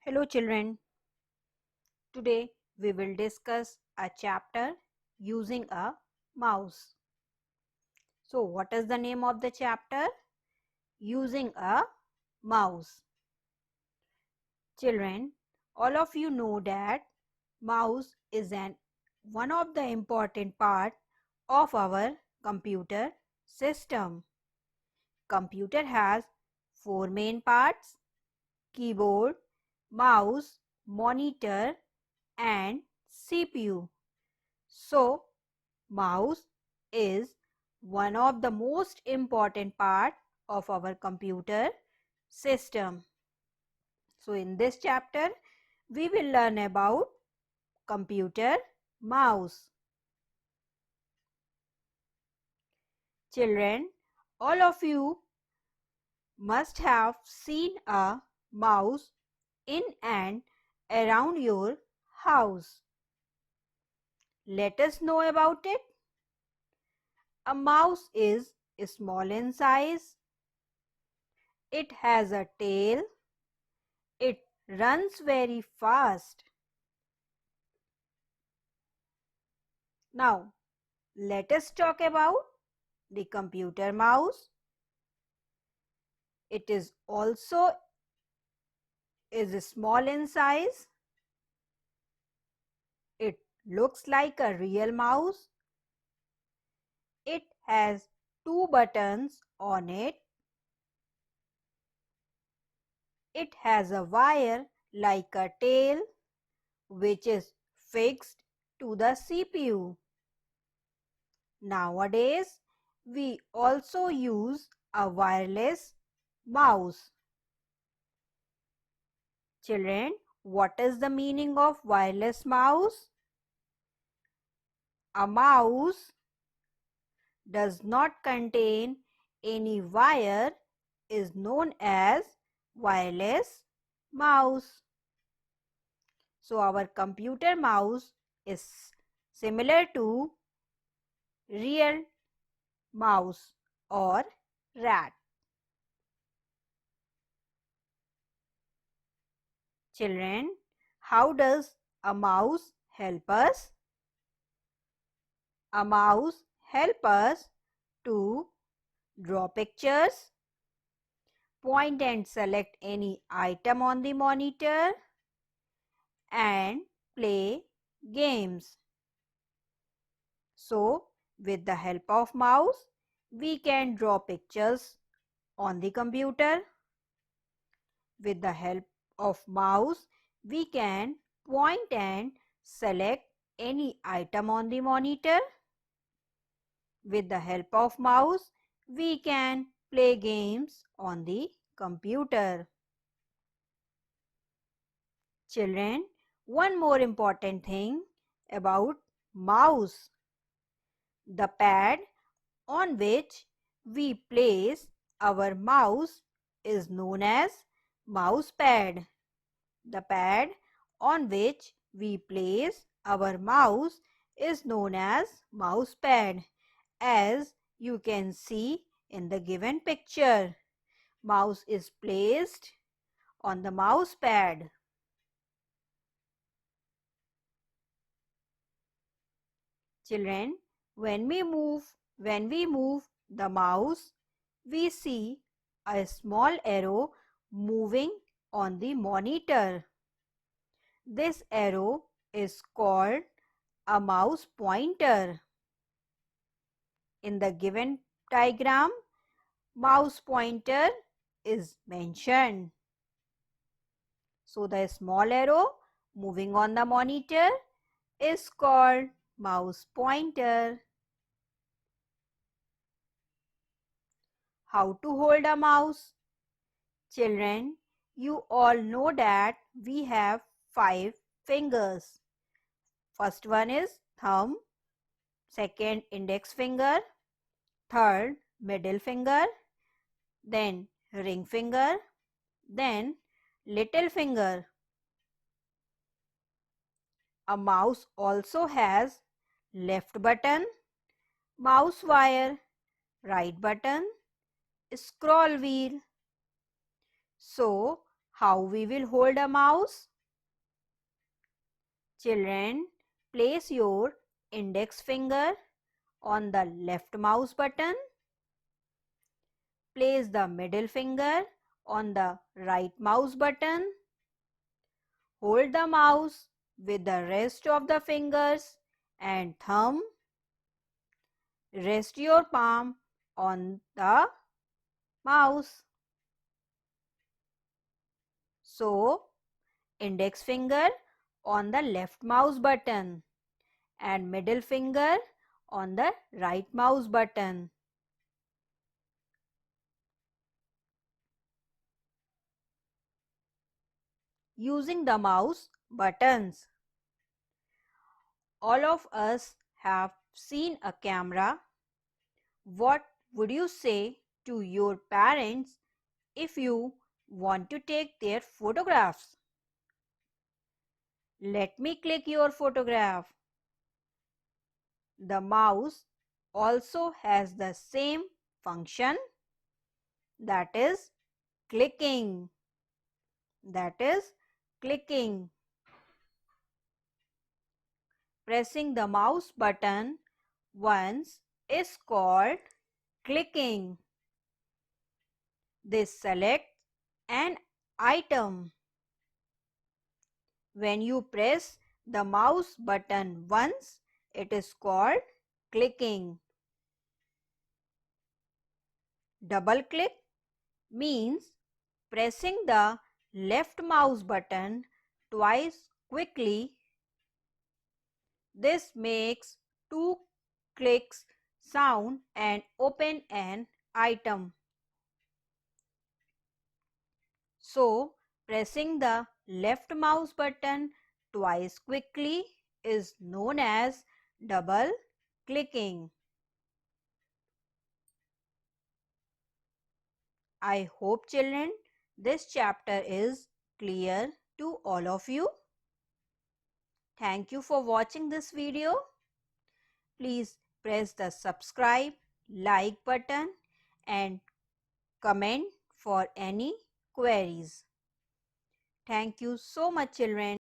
Hello children, today we will discuss a chapter using a mouse. So what is the name of the chapter? Using a mouse. Children, all of you know that mouse is one of the important part of our computer system. Computer has four main parts: keyboard, mouse, monitor and CPU. So, mouse is one of the most important part of our computer system. So, in this chapter, we will learn about computer mouse. Children, all of you must have seen a mouse in and around your house. Let us know about it. A mouse is small in size. It has a tail. It runs very fast. Now, let us talk about the computer mouse. It is also small in size. It looks like a real mouse. It has two buttons on it. It has a wire like a tail which is fixed to the CPU. Nowadays, we also use a wireless mouse. Children, what is the meaning of wireless mouse? A mouse does not contain any wire is known as wireless mouse. So our computer mouse is similar to real mouse or rat. Children, how does a mouse help us? A mouse helps us to draw pictures, point and select any item on the monitor, and play games. So, with the help of mouse, we can draw pictures on the computer. With the help of mouse, we can point and select any item on the monitor. With the help of mouse, we can play games on the computer. Children, one more important thing about mouse. The pad on which we place our mouse is known as mouse pad. The pad on which we place our mouse is known as mouse pad. As you can see in the given picture, mouse is placed on the mouse pad. Children, when we move the mouse, we see a small arrow moving on the monitor. This arrow is called a mouse pointer. In the given diagram, mouse pointer is mentioned. So the small arrow moving on the monitor is called mouse pointer. How to hold a mouse? Children, you all know that we have 5 fingers. First one is thumb, second index finger, third middle finger, then ring finger, then little finger. A mouse also has left button, mouse wire, right button, scroll wheel. So, how we will hold a mouse? Children, place your index finger on the left mouse button. Place the middle finger on the right mouse button. Hold the mouse with the rest of the fingers and thumb. Rest your palm on the mouse. So, index finger on the left mouse button and middle finger on the right mouse button. Using the mouse buttons. All of us have seen a camera. What would you say to your parents if you want to take their photographs? Let me click your photograph. The mouse also has the same function, that is clicking. That is clicking. Pressing the mouse button once is called clicking. This selects an item. When you press the mouse button once, it is called clicking. Double click means pressing the left mouse button twice quickly. This makes two clicks sound and open an item. So, pressing the left mouse button twice quickly is known as double clicking. I hope, children, this chapter is clear to all of you. Thank you for watching this video. Please press the subscribe, like button and comment for any queries. Thank you so much, children.